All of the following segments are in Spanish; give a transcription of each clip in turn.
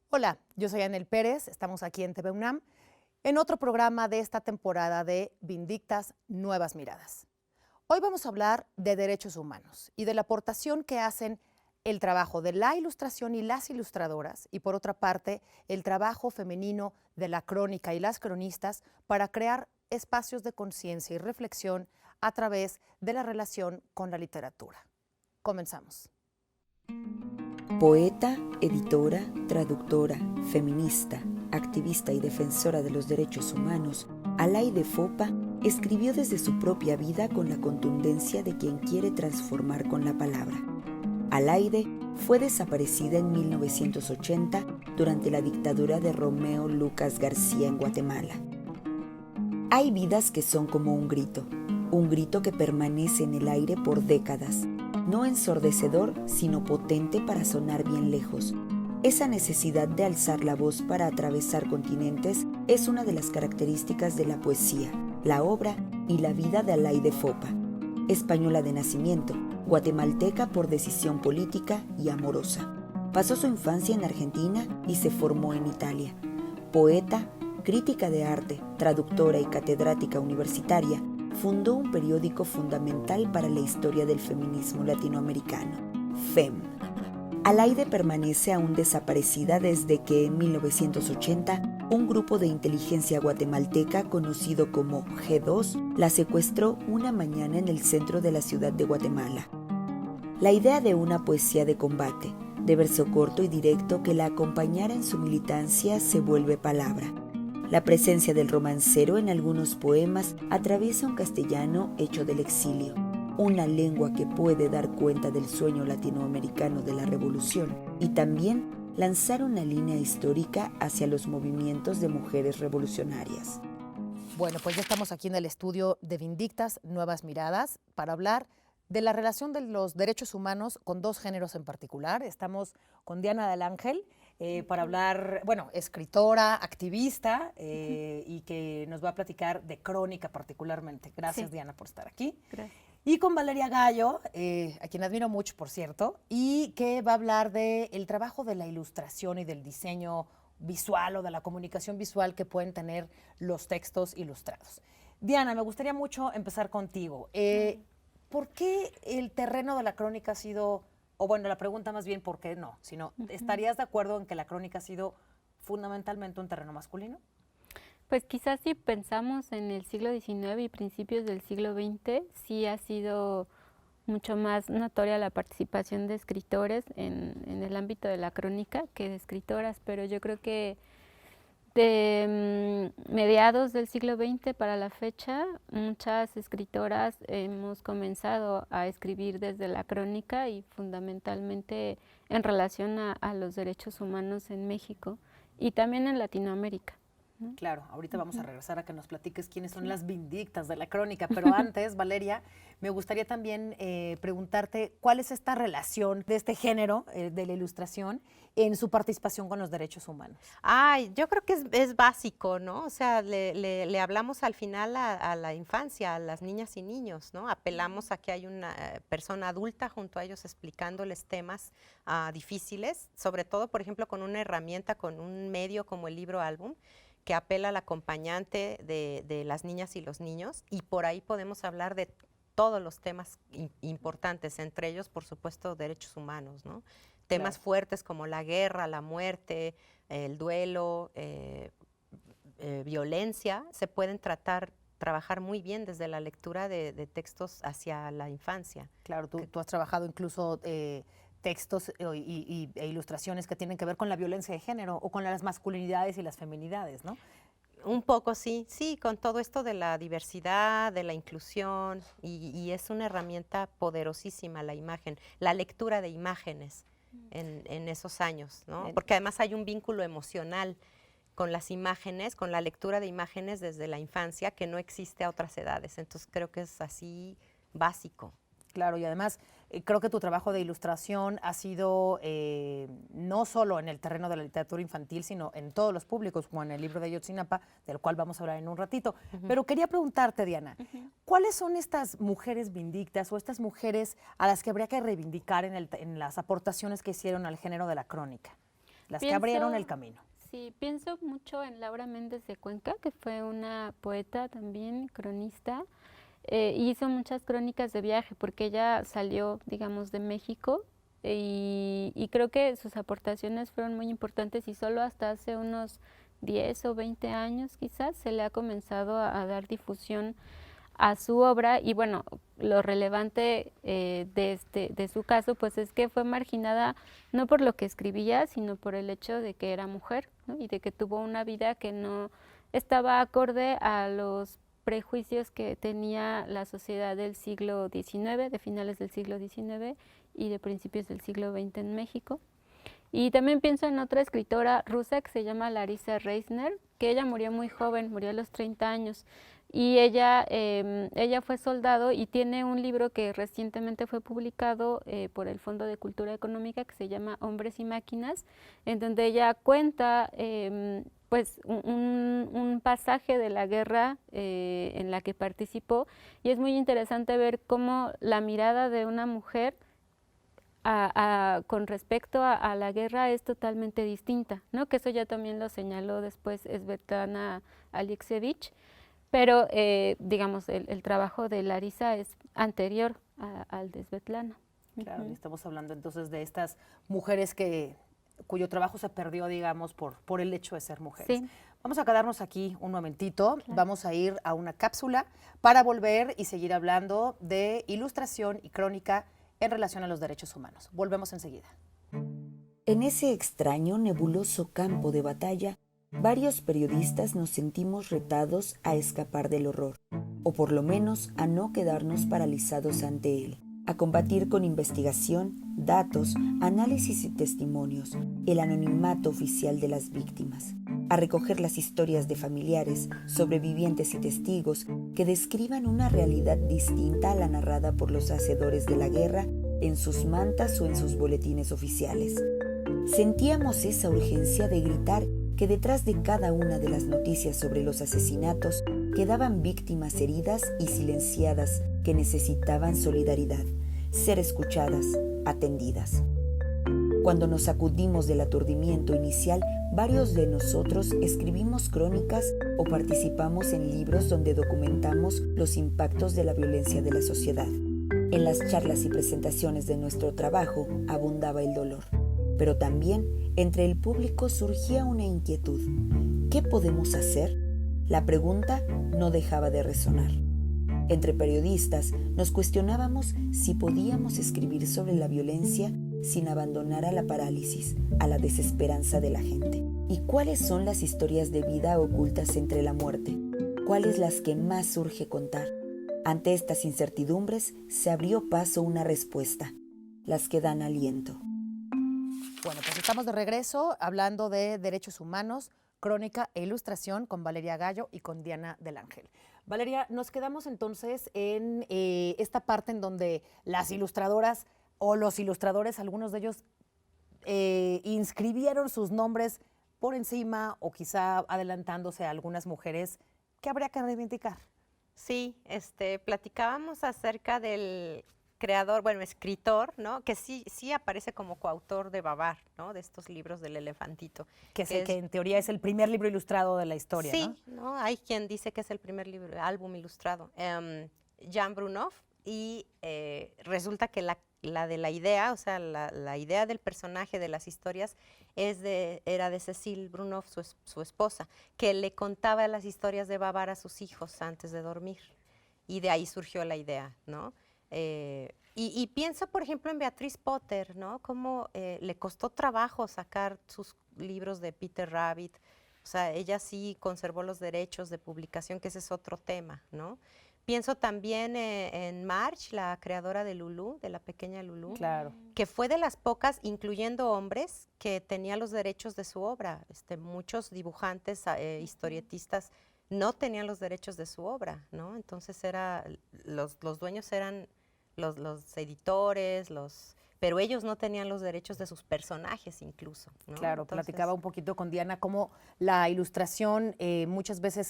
Hola, yo soy Anel Pérez, estamos aquí en TV UNAM en otro programa de esta temporada de Vindictas Nuevas Miradas. Hoy vamos a hablar de derechos humanos y de la aportación que hacen el trabajo de la ilustración y las ilustradoras y por otra parte el trabajo femenino de la crónica y las cronistas para crear espacios de conciencia y reflexión a través de la relación con la literatura. Comenzamos. Poeta, editora, traductora, feminista, activista y defensora de los derechos humanos, Alaide Fopa escribió desde su propia vida con la contundencia de quien quiere transformar con la palabra. Alaide fue desaparecida en 1980 durante la dictadura de Romeo Lucas García en Guatemala. Hay vidas que son como un grito que permanece en el aire por décadas, no ensordecedor, sino potente para sonar bien lejos. Esa necesidad de alzar la voz para atravesar continentes es una de las características de la poesía, la obra y la vida de Alaide Fopa, española de nacimiento, guatemalteca por decisión política y amorosa. Pasó su infancia en Argentina y se formó en Italia. Poeta, crítica de arte, traductora y catedrática universitaria, fundó un periódico fundamental para la historia del feminismo latinoamericano, FEM. Alaide permanece aún desaparecida desde que en 1980 un grupo de inteligencia guatemalteca conocido como G2 la secuestró una mañana en el centro de la ciudad de Guatemala. La idea de una poesía de combate, de verso corto y directo que la acompañara en su militancia se vuelve palabra. La presencia del romancero en algunos poemas atraviesa un castellano hecho del exilio, una lengua que puede dar cuenta del sueño latinoamericano de la revolución y también lanzar una línea histórica hacia los movimientos de mujeres revolucionarias. Bueno, pues ya estamos aquí en el estudio de Vindictas Nuevas Miradas para hablar de la relación de los derechos humanos con dos géneros en particular. Estamos con Diana del Ángel para hablar, bueno, escritora, activista y que nos va a platicar de crónica particularmente. Gracias, Sí. Diana, por estar aquí. Gracias. Y con Valeria Gallo, a quien admiro mucho, por cierto, y que va a hablar del trabajo de la ilustración y del diseño visual o de la comunicación visual que pueden tener los textos ilustrados. Diana, me gustaría mucho empezar contigo. ¿Por qué el terreno de la crónica ha sido, o bueno, la pregunta más bien, ¿por qué no? Sino, ¿estarías de acuerdo en que la crónica ha sido fundamentalmente un terreno masculino? Pues quizás si pensamos en el siglo XIX y principios del siglo XX, sí ha sido mucho más notoria la participación de escritores en el ámbito de la crónica que de escritoras, pero yo creo que de mediados del siglo XX para la fecha, muchas escritoras hemos comenzado a escribir desde la crónica y fundamentalmente en relación a los derechos humanos en México y también en Latinoamérica. Claro, ahorita vamos a regresar a que nos platiques quiénes son las Vindictas de la crónica, pero antes, Valeria, me gustaría también preguntarte cuál es esta relación de este género de la ilustración en su participación con los derechos humanos. Ay, yo creo que es básico, ¿no? O sea, le hablamos al final a la infancia, a las niñas y niños, ¿no? Apelamos a que hay una persona adulta junto a ellos explicándoles temas difíciles, sobre todo, por ejemplo, con una herramienta, con un medio como el libro álbum, que apela al acompañante de las niñas y los niños, y por ahí podemos hablar de todos los temas importantes, entre ellos, por supuesto, derechos humanos, ¿no? Temas Claro. fuertes como la guerra, la muerte, el duelo, violencia, se pueden trabajar muy bien desde la lectura de textos hacia la infancia. Claro, tú has trabajado incluso textos e ilustraciones que tienen que ver con la violencia de género o con las masculinidades y las feminidades, ¿no? Un poco, sí, con todo esto de la diversidad, de la inclusión, y es una herramienta poderosísima la imagen, la lectura de imágenes en esos años, ¿no? Porque además hay un vínculo emocional con las imágenes, con la lectura de imágenes desde la infancia que no existe a otras edades. Entonces creo que es así básico. Claro, y además creo que tu trabajo de ilustración ha sido no solo en el terreno de la literatura infantil, sino en todos los públicos, como en el libro de Ayotzinapa, del cual vamos a hablar en un ratito. Pero quería preguntarte, Diana, ¿cuáles son estas mujeres vindictas o estas mujeres a las que habría que reivindicar en las aportaciones que hicieron al género de la crónica? las que abrieron el camino. Sí, pienso mucho en Laura Méndez de Cuenca, que fue una poeta también, cronista, hizo muchas crónicas de viaje porque ella salió, digamos, de México y creo que sus aportaciones fueron muy importantes y solo hasta hace unos 10 o 20 años quizás se le ha comenzado a dar difusión a su obra y bueno, lo relevante de su caso pues es que fue marginada no por lo que escribía, sino por el hecho de que era mujer, ¿no? Y de que tuvo una vida que no estaba acorde a los prejuicios que tenía la sociedad del siglo XIX, de finales del siglo XIX y de principios del siglo XX en México. Y también pienso en otra escritora rusa que se llama Larisa Reisner, que ella murió muy joven, murió a los 30 años. Y ella fue soldado y tiene un libro que recientemente fue publicado por el Fondo de Cultura Económica que se llama Hombres y Máquinas, en donde ella cuenta pues un pasaje de la guerra en la que participó y es muy interesante ver cómo la mirada de una mujer con respecto a la guerra es totalmente distinta, ¿no? Que eso ya también lo señaló después Svetlana Alexievich, pero digamos el trabajo de Larisa es anterior al de Svetlana. Claro, y estamos hablando entonces de estas mujeres cuyo trabajo se perdió, digamos, por el hecho de ser mujeres. Sí. Vamos a quedarnos aquí un momentito, Claro. Vamos a ir a una cápsula para volver y seguir hablando de ilustración y crónica en relación a los derechos humanos. Volvemos enseguida. En ese extraño, nebuloso campo de batalla, varios periodistas nos sentimos retados a escapar del horror, o por lo menos a no quedarnos paralizados ante él, a combatir con investigación, datos, análisis y testimonios el anonimato oficial de las víctimas, a recoger las historias de familiares, sobrevivientes y testigos que describan una realidad distinta a la narrada por los hacedores de la guerra en sus mantas o en sus boletines oficiales. Sentíamos esa urgencia de gritar que detrás de cada una de las noticias sobre los asesinatos quedaban víctimas heridas y silenciadas que necesitaban solidaridad, ser escuchadas, atendidas. Cuando nos sacudimos del aturdimiento inicial, varios de nosotros escribimos crónicas o participamos en libros donde documentamos los impactos de la violencia de la sociedad. En las charlas y presentaciones de nuestro trabajo abundaba el dolor, pero también entre el público surgía una inquietud. ¿Qué podemos hacer? La pregunta no dejaba de resonar. Entre periodistas nos cuestionábamos si podíamos escribir sobre la violencia sin abandonar a la parálisis, a la desesperanza de la gente. ¿Y cuáles son las historias de vida ocultas entre la muerte? ¿Cuáles las que más urge contar? Ante estas incertidumbres se abrió paso una respuesta, las que dan aliento. Bueno, pues estamos de regreso hablando de derechos humanos, crónica e ilustración con Valeria Gallo y con Diana del Ángel. Valeria, nos quedamos entonces en esta parte en donde las ilustradoras o los ilustradores, algunos de ellos inscribieron sus nombres por encima o quizá adelantándose a algunas mujeres que habría que reivindicar. Sí, platicábamos acerca del creador, bueno, escritor, ¿no? Que sí aparece como coautor de Babar, ¿no? De estos libros del elefantito. Que en teoría es el primer libro ilustrado de la historia, sí, ¿no? ¿no? Hay quien dice que es el primer álbum ilustrado. Jan Brunov, y resulta que la de la idea, o sea, la idea del personaje de las historias era de Cécile Brunov, su esposa, que le contaba las historias de Babar a sus hijos antes de dormir. Y de ahí surgió la idea, ¿no? Y pienso, por ejemplo, en Beatriz Potter, ¿no? Cómo le costó trabajo sacar sus libros de Peter Rabbit. O sea, ella sí conservó los derechos de publicación, que ese es otro tema, ¿no? Pienso también en Marge, la creadora de Lulú, de la pequeña Lulú, Claro. que fue de las pocas, incluyendo hombres, que tenía los derechos de su obra. Muchos dibujantes, historietistas, no tenían los derechos de su obra, ¿no? Entonces los dueños eran los editores, pero ellos no tenían los derechos de sus personajes incluso, ¿no? Claro, Entonces, platicaba un poquito con Diana cómo la ilustración, muchas veces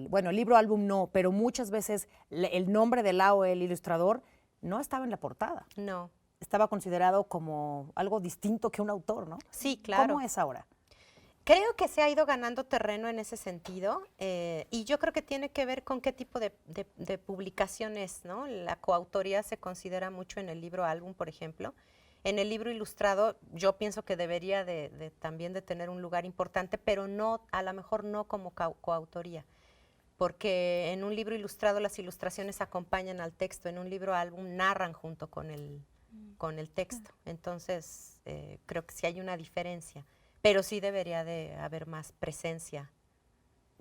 bueno, el libro álbum no, pero muchas veces el nombre del el ilustrador no estaba en la portada. no. estaba considerado como algo distinto que un autor, ¿no? Sí, claro. ¿Cómo es ahora? Creo que se ha ido ganando terreno en ese sentido y yo creo que tiene que ver con qué tipo de publicación es, ¿no? La coautoría se considera mucho en el libro álbum, por ejemplo. En el libro ilustrado yo pienso que debería también de tener un lugar importante, pero no, a lo mejor no como coautoría, porque en un libro ilustrado las ilustraciones acompañan al texto, en un libro álbum narran junto con el texto. Entonces creo que sí hay una diferencia. Pero sí debería de haber más presencia.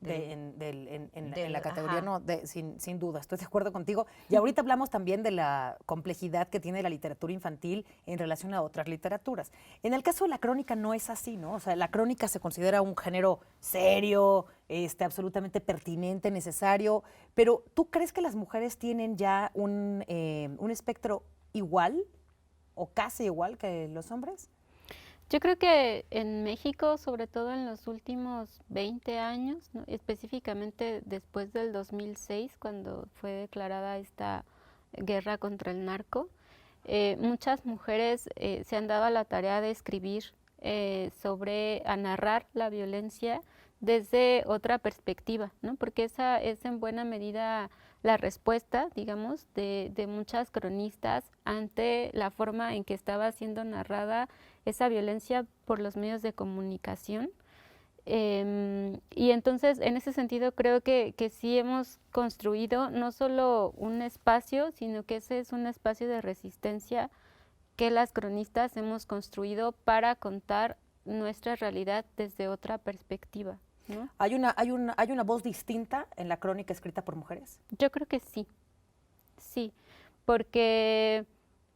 En la categoría, no, sin duda, estoy de acuerdo contigo. Y ahorita hablamos también de la complejidad que tiene la literatura infantil en relación a otras literaturas. En el caso de la crónica no es así, ¿no? O sea, la crónica se considera un género serio, absolutamente pertinente, necesario, pero ¿tú crees que las mujeres tienen ya un espectro igual o casi igual que los hombres? Yo creo que en México, sobre todo en los últimos 20 años, ¿no? Específicamente después del 2006, cuando fue declarada esta guerra contra el narco, muchas mujeres se han dado a la tarea de escribir a narrar la violencia desde otra perspectiva, ¿no? Porque esa es en buena medida la respuesta, digamos, de muchas cronistas ante la forma en que estaba siendo narrada esa violencia por los medios de comunicación. Y entonces, en ese sentido, creo que sí hemos construido no solo un espacio, sino que ese es un espacio de resistencia que las cronistas hemos construido para contar nuestra realidad desde otra perspectiva, ¿no? ¿Hay una voz distinta en la crónica escrita por mujeres? Yo creo que sí, porque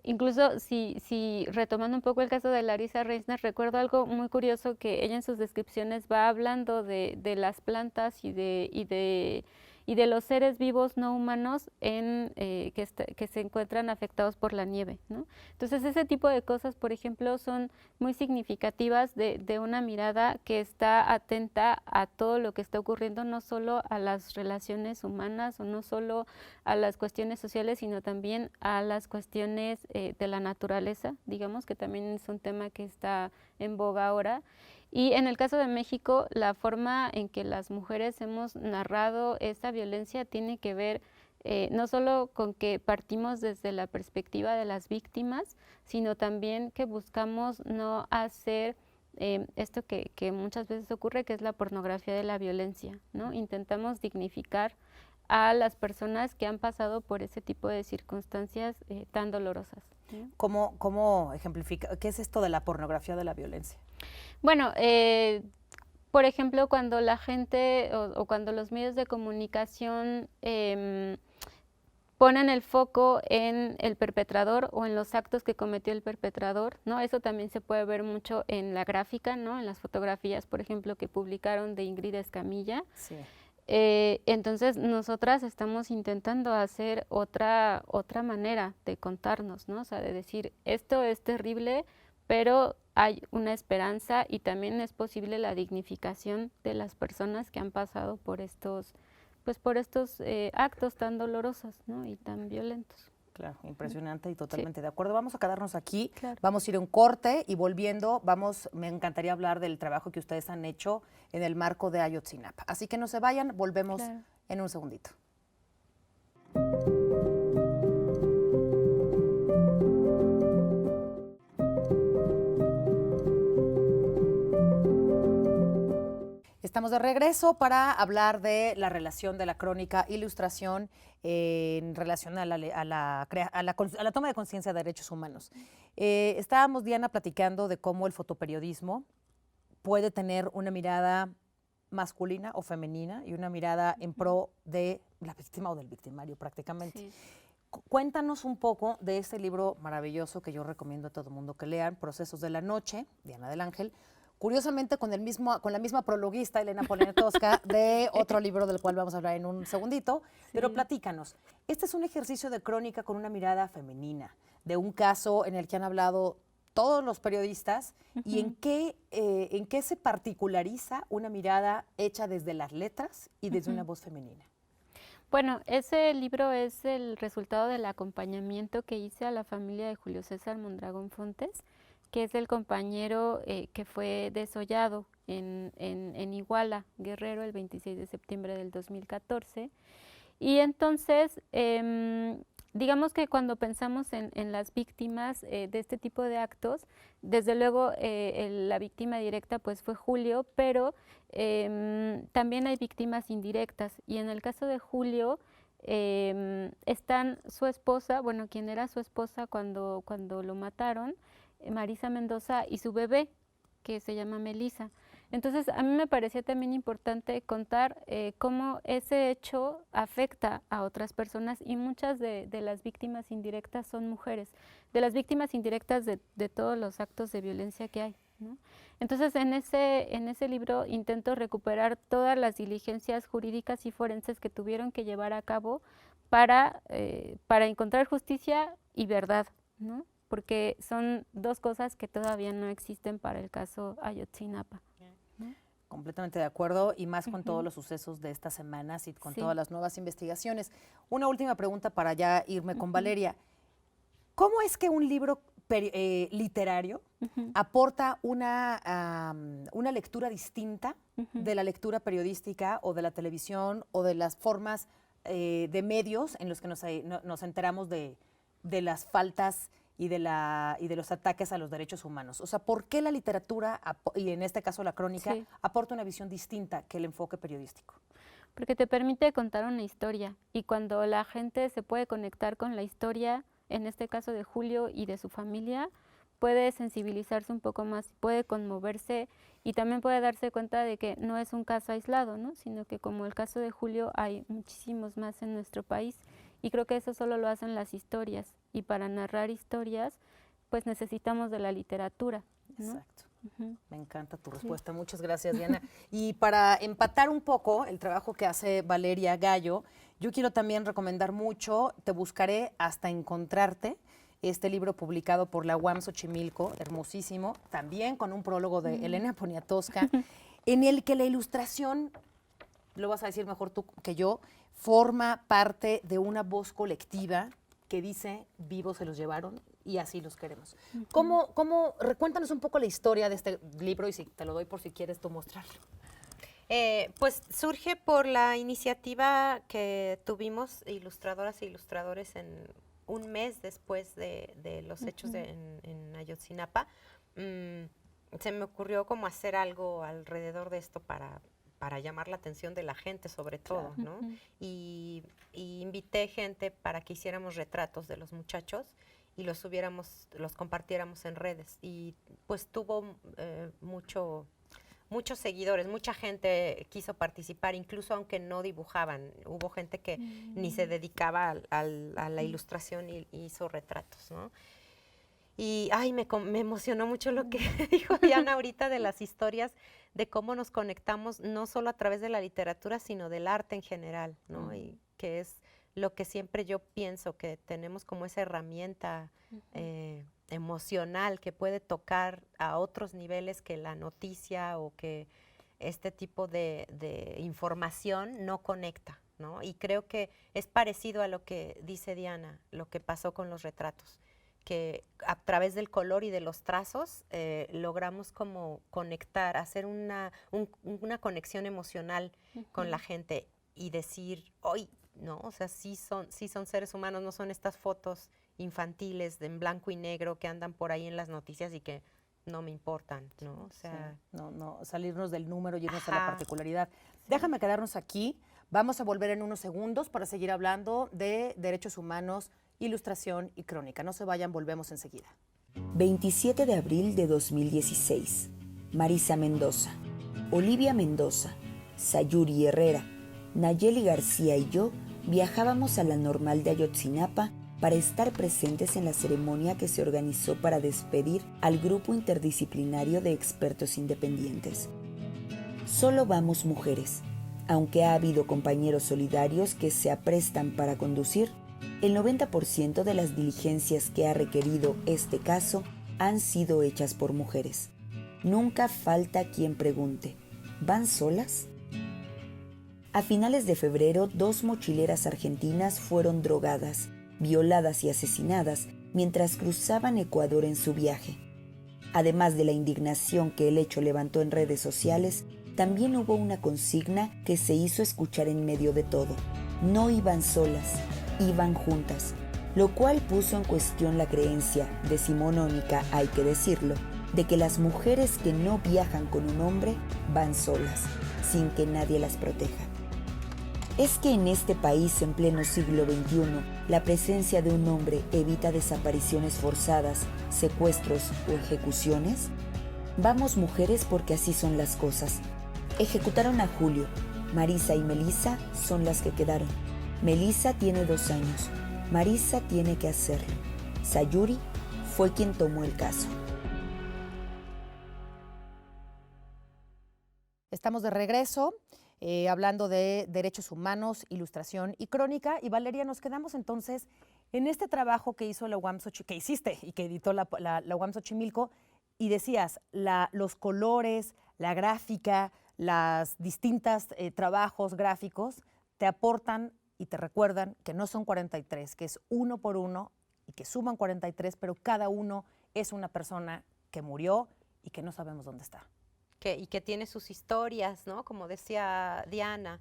incluso si retomando un poco el caso de Larissa Reisner, recuerdo algo muy curioso que ella en sus descripciones va hablando de las plantas y de los seres vivos no humanos que se encuentran afectados por la nieve, ¿no? Entonces ese tipo de cosas, por ejemplo, son muy significativas de una mirada que está atenta a todo lo que está ocurriendo, no solo a las relaciones humanas o no solo a las cuestiones sociales, sino también a las cuestiones de la naturaleza, digamos, que también es un tema que está en boga ahora. Y en el caso de México, la forma en que las mujeres hemos narrado esta violencia tiene que ver no solo con que partimos desde la perspectiva de las víctimas, sino también que buscamos no hacer esto que muchas veces ocurre, que es la pornografía de la violencia, ¿no? Intentamos dignificar a las personas que han pasado por ese tipo de circunstancias tan dolorosas, ¿no? ¿Cómo ejemplifica? ¿Qué es esto de la pornografía de la violencia? Bueno, por ejemplo, cuando la gente o cuando los medios de comunicación ponen el foco en el perpetrador o en los actos que cometió el perpetrador, ¿no? Eso también se puede ver mucho en la gráfica, ¿no? En las fotografías, por ejemplo, que publicaron de Ingrid Escamilla. Sí. Entonces, nosotras estamos intentando hacer otra manera de contarnos, ¿no? O sea, de decir, esto es terrible, pero hay una esperanza y también es posible la dignificación de las personas que han pasado por estos actos tan dolorosos, ¿no? Y tan violentos. Claro, impresionante y totalmente de acuerdo. Vamos a quedarnos aquí, Claro. vamos a ir a un corte y volviendo, me encantaría hablar del trabajo que ustedes han hecho en el marco de Ayotzinapa. Así que no se vayan, volvemos en un segundito. Estamos de regreso para hablar de la relación de la crónica ilustración en relación a la toma de conciencia de derechos humanos. Estábamos, Diana, platicando de cómo el fotoperiodismo puede tener una mirada masculina o femenina y una mirada en pro de la víctima o del victimario prácticamente. Sí. Cuéntanos un poco de este libro maravilloso que yo recomiendo a todo el mundo que lean, Procesos de la Noche, de Ana del Ángel. Curiosamente, con la misma prologuista, Elena Poniatowska, de otro libro del cual vamos a hablar en un segundito. Sí. Pero platícanos, este es un ejercicio de crónica con una mirada femenina, de un caso en el que han hablado todos los periodistas, y en qué se particulariza una mirada hecha desde las letras y desde una voz femenina. Bueno, ese libro es el resultado del acompañamiento que hice a la familia de Julio César Mondragón Fontes, que es el compañero que fue desollado en Iguala, Guerrero, el 26 de septiembre del 2014. Y entonces, digamos que cuando pensamos en las víctimas de este tipo de actos, desde luego la víctima directa pues fue Julio, pero también hay víctimas indirectas. Y en el caso de Julio, están su esposa, bueno, quien era su esposa cuando lo mataron, Marisa Mendoza, y su bebé, que se llama Melissa. Entonces, a mí me parecía también importante contar cómo ese hecho afecta a otras personas, y muchas de las víctimas indirectas son mujeres, de las víctimas indirectas de todos los actos de violencia que hay, ¿no? Entonces, en ese libro intento recuperar todas las diligencias jurídicas y forenses que tuvieron que llevar a cabo para encontrar justicia y verdad, ¿no? Porque son dos cosas que todavía no existen para el caso Ayotzinapa. Completamente de acuerdo, y más con todos los sucesos de estas semanas y con todas las nuevas investigaciones. Una última pregunta para ya irme con Valeria. ¿Cómo es que un libro literario aporta una lectura distinta de la lectura periodística o de la televisión o de las formas de medios en los que nos enteramos de las faltas y de los ataques a los derechos humanos? O sea, ¿por qué la literatura, y en este caso la crónica, aporta una visión distinta que el enfoque periodístico? Porque te permite contar una historia, y cuando la gente se puede conectar con la historia, en este caso de Julio y de su familia, puede sensibilizarse un poco más, puede conmoverse, y también puede darse cuenta de que no es un caso aislado, ¿no? Sino que, como el caso de Julio, hay muchísimos más en nuestro país. Y creo que eso solo lo hacen las historias. Y para narrar historias, pues necesitamos de la literatura, ¿no? Exacto. Me encanta tu respuesta. Muchas gracias, Diana. Y para empatar un poco el trabajo que hace Valeria Gallo, yo quiero también recomendar mucho Te buscaré hasta encontrarte, este libro publicado por la UAM Xochimilco, hermosísimo, también con un prólogo de Elena Poniatowska, en el que la ilustración, lo vas a decir mejor tú que yo, forma parte de una voz colectiva que dice, vivos se los llevaron y así los queremos. Cuéntanos un poco la historia de este libro, y si te lo doy por si quieres tú mostrarlo. Pues surge por la iniciativa que tuvimos ilustradoras e ilustradores en un mes después de los hechos en Ayotzinapa. Se me ocurrió como hacer algo alrededor de esto para llamar la atención de la gente, sobre todo, ¿no? Y invité gente para que hiciéramos retratos de los muchachos y los compartiéramos en redes. Y pues tuvo muchos seguidores, mucha gente quiso participar, incluso aunque no dibujaban. Hubo gente que ni se dedicaba a la ilustración y hizo retratos, ¿no? Y me emocionó mucho lo que dijo Diana ahorita de las historias, de cómo nos conectamos no solo a través de la literatura, sino del arte en general, ¿no? Y que es lo que siempre yo pienso, que tenemos como esa herramienta emocional que puede tocar a otros niveles que la noticia o que este tipo de información no conecta, ¿no? Y creo que es parecido a lo que dice Diana, lo que pasó con los retratos, que a través del color y de los trazos logramos como conectar, hacer una conexión emocional con la gente y decir, hoy, ¿no? O sea, sí son seres humanos, no son estas fotos infantiles en blanco y negro que andan por ahí en las noticias y que no me importan, ¿no? O sea, no, salirnos del número y irnos a la particularidad. Déjame quedarnos aquí, vamos a volver en unos segundos para seguir hablando de derechos humanos, ilustración y crónica. No se vayan, volvemos enseguida. 27 de abril de 2016. Marisa Mendoza, Olivia Mendoza, Sayuri Herrera, Nayeli García y yo viajábamos a la Normal de Ayotzinapa para estar presentes en la ceremonia que se organizó para despedir al grupo interdisciplinario de expertos independientes. Solo vamos mujeres. Aunque ha habido compañeros solidarios que se aprestan para conducir, el 90% de las diligencias que ha requerido este caso han sido hechas por mujeres. Nunca falta quien pregunte, ¿van solas? A finales de febrero, 2 mochileras argentinas fueron drogadas, violadas y asesinadas mientras cruzaban Ecuador en su viaje. Además de la indignación que el hecho levantó en redes sociales, también hubo una consigna que se hizo escuchar en medio de todo. No iban solas, iban juntas, lo cual puso en cuestión la creencia decimonónica, hay que decirlo, de que las mujeres que no viajan con un hombre van solas, sin que nadie las proteja. ¿Es que en este país en pleno siglo XXI la presencia de un hombre evita desapariciones forzadas, secuestros o ejecuciones? Vamos mujeres porque así son las cosas. Ejecutaron a Julio. Marisa y Melissa son las que quedaron. Melissa tiene 2 años. Marisa tiene que hacerlo. Sayuri fue quien tomó el caso. Estamos de regreso. Hablando de derechos humanos, ilustración y crónica. Y Valeria, nos quedamos entonces en este trabajo que hizo la UAM que hiciste y que editó la UAM Xochimilco, y decías, los colores, la gráfica, las distintas trabajos gráficos te aportan y te recuerdan que no son 43, que es uno por uno y que suman 43, pero cada uno es una persona que murió y que no sabemos dónde está. Y que tiene sus historias, ¿no? Como decía Diana.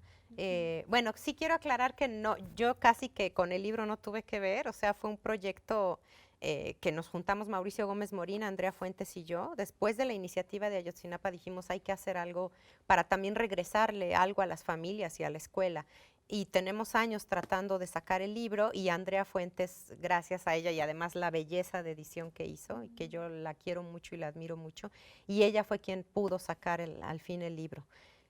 Bueno, sí quiero aclarar que no, yo casi que con el libro no tuve que ver, o sea, fue un proyecto que nos juntamos Mauricio Gómez Morín, Andrea Fuentes y yo. Después de la iniciativa de Ayotzinapa dijimos hay que hacer algo para también regresarle algo a las familias y a la escuela. Y tenemos años tratando de sacar el libro, y Andrea Fuentes, gracias a ella y además la belleza de edición que hizo, y que yo la quiero mucho y la admiro mucho, y ella fue quien pudo sacar al fin el libro,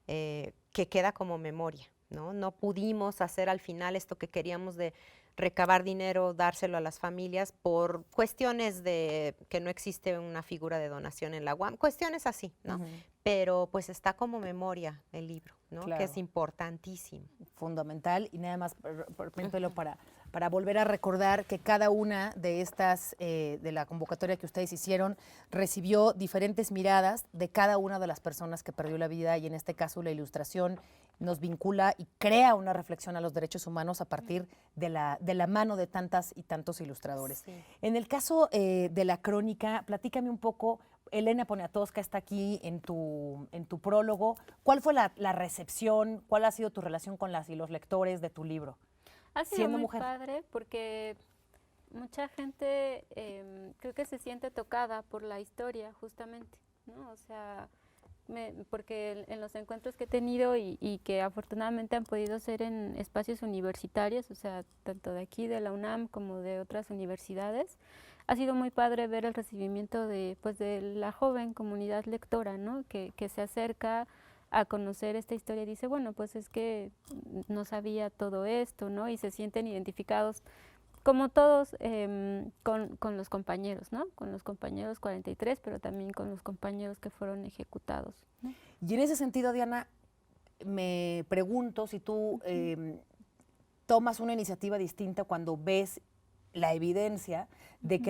que queda como memoria, ¿no? No pudimos hacer al final esto que queríamos de recabar dinero, dárselo a las familias por cuestiones de que no existe una figura de donación en la UAM, cuestiones así, ¿no? Pero pues está como memoria el libro, ¿no? Claro. Que es importantísimo. Fundamental, y nada más para volver a recordar que cada una de estas, de la convocatoria que ustedes hicieron, recibió diferentes miradas de cada una de las personas que perdió la vida, y en este caso la ilustración nos vincula y crea una reflexión a los derechos humanos a partir de la mano de tantas y tantos ilustradores. Sí. En el caso de la crónica, platícame un poco. Elena Poniatowska está aquí en tu prólogo. ¿Cuál fue la recepción? ¿Cuál ha sido tu relación con las y los lectores de tu libro? Ha sido siendo muy mujer. padre porque mucha gente creo que se siente tocada por la historia, justamente, ¿no? O sea, porque en los encuentros que he tenido y que afortunadamente han podido ser en espacios universitarios, o sea, tanto de aquí, de la UNAM, como de otras universidades, ha sido muy padre ver el recibimiento de la joven comunidad lectora, ¿no? Que se acerca a conocer esta historia y dice, bueno, pues es que no sabía todo esto, ¿no? Y se sienten identificados, como todos, con los compañeros, ¿no? Con los compañeros 43, pero también con los compañeros que fueron ejecutados, ¿no? Y en ese sentido, Diana, me pregunto si tú tomas una iniciativa distinta cuando ves la evidencia de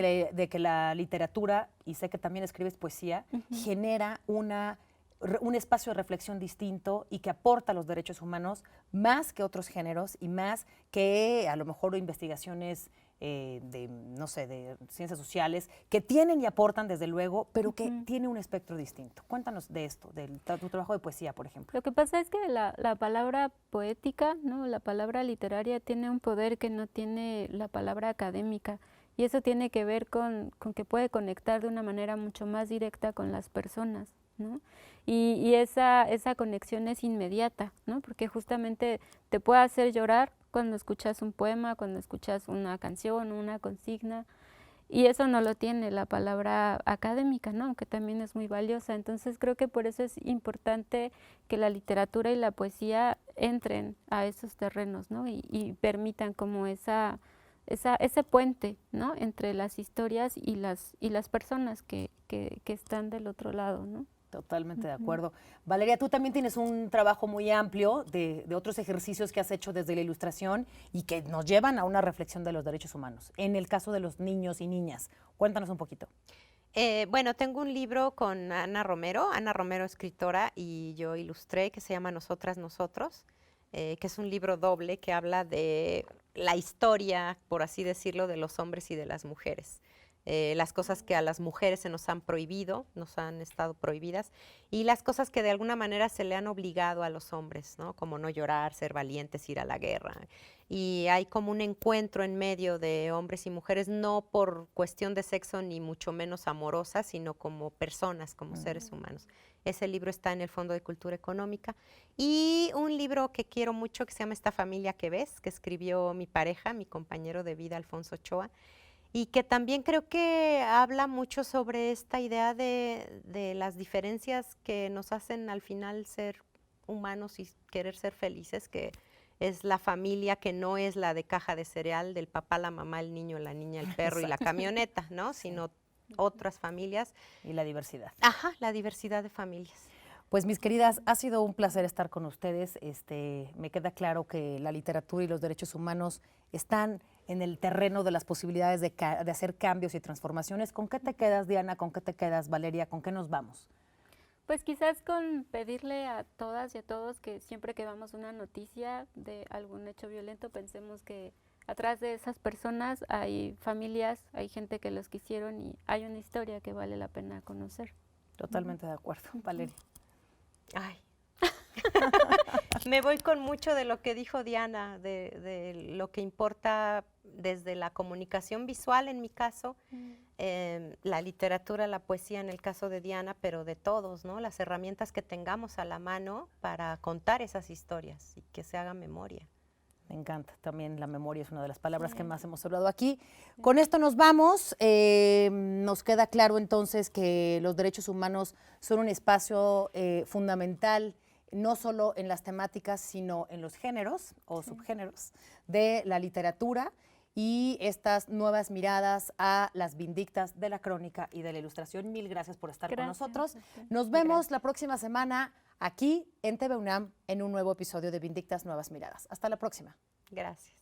que la literatura, y sé que también escribes poesía, genera un espacio de reflexión distinto y que aporta a los derechos humanos más que otros géneros y más que a lo mejor investigaciones de ciencias sociales, que tienen y aportan desde luego, pero que tiene un espectro distinto. Cuéntanos de esto, de tu trabajo de poesía, por ejemplo. Lo que pasa es que la palabra poética, ¿no? La palabra literaria tiene un poder que no tiene la palabra académica, y eso tiene que ver con que puede conectar de una manera mucho más directa con las personas, ¿no? Y esa conexión es inmediata, ¿no? Porque justamente te puede hacer llorar cuando escuchas un poema, cuando escuchas una canción, una consigna, y eso no lo tiene la palabra académica, ¿no? Aunque también es muy valiosa. Entonces creo que por eso es importante que la literatura y la poesía entren a esos terrenos, ¿no? Y permitan como ese puente, ¿no? Entre las historias y las personas que están del otro lado, ¿no? Totalmente de acuerdo. Valeria, tú también tienes un trabajo muy amplio de otros ejercicios que has hecho desde la ilustración y que nos llevan a una reflexión de los derechos humanos. En el caso de los niños y niñas, cuéntanos un poquito. Bueno, tengo un libro con Ana Romero, escritora, y yo ilustré, que se llama Nosotras, Nosotros. que es un libro doble que habla de la historia, por así decirlo, de los hombres y de las mujeres. Las cosas que a las mujeres se nos han prohibido, nos han estado prohibidas, y las cosas que de alguna manera se le han obligado a los hombres, ¿no? Como no llorar, ser valientes, ir a la guerra. Y hay como un encuentro en medio de hombres y mujeres, no por cuestión de sexo ni mucho menos amorosa, sino como personas, como seres humanos. Ese libro está en el Fondo de Cultura Económica. Y un libro que quiero mucho que se llama Esta familia que ves, que escribió mi pareja, mi compañero de vida, Alfonso Ochoa, y que también creo que habla mucho sobre esta idea de las diferencias que nos hacen al final ser humanos y querer ser felices, que es la familia que no es la de caja de cereal, del papá, la mamá, el niño, la niña, el perro y la camioneta, ¿no? Sino otras familias. Y la diversidad. Ajá, la diversidad de familias. Pues mis queridas, ha sido un placer estar con ustedes. Me queda claro que la literatura y los derechos humanos están en el terreno de las posibilidades de hacer cambios y transformaciones. ¿Con qué te quedas, Diana? ¿Con qué te quedas, Valeria? ¿Con qué nos vamos? Pues quizás con pedirle a todas y a todos que siempre que veamos una noticia de algún hecho violento, pensemos que atrás de esas personas hay familias, hay gente que los quisieron y hay una historia que vale la pena conocer. Totalmente de acuerdo. Valeria. Ay. Me voy con mucho de lo que dijo Diana, de lo que importa desde la comunicación visual en mi caso, la literatura, la poesía en el caso de Diana, pero de todos, ¿no? Las herramientas que tengamos a la mano para contar esas historias y que se haga memoria. Me encanta, también la memoria es una de las palabras que más hemos hablado aquí. Con esto nos vamos. Nos queda claro entonces que los derechos humanos son un espacio fundamental, no solo en las temáticas, sino en los géneros o subgéneros de la literatura y estas nuevas miradas a las vindictas de la crónica y de la ilustración. Mil gracias por estar con nosotros. Nos vemos la próxima semana aquí en TV UNAM en un nuevo episodio de Vindictas Nuevas Miradas. Hasta la próxima. Gracias.